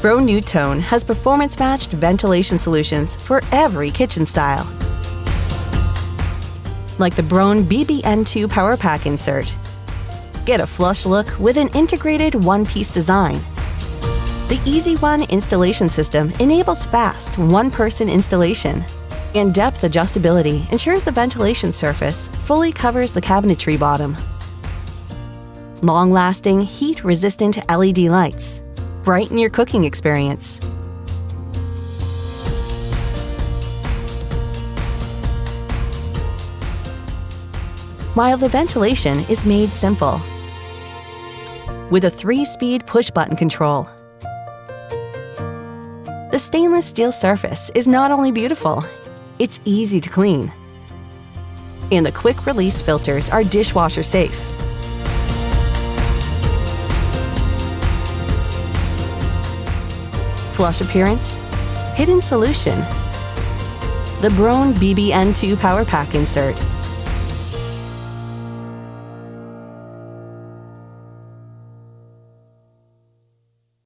Broan-NuTone has performance-matched ventilation solutions for every kitchen style. Like the Broan BBN2 powerpack insert. Get a flush look with an integrated one-piece design. The Easy One installation system enables fast, one-person installation. And depth adjustability ensures the ventilation surface fully covers the cabinetry bottom. Long-lasting, heat-resistant LED lights brighten your cooking experience. While the ventilation is made simple, with a 3-speed push-button control. The stainless steel surface is not only beautiful, it's easy to clean. And the quick-release filters are dishwasher safe. Flush appearance, hidden solution. The Broan BBN2 powerpack insert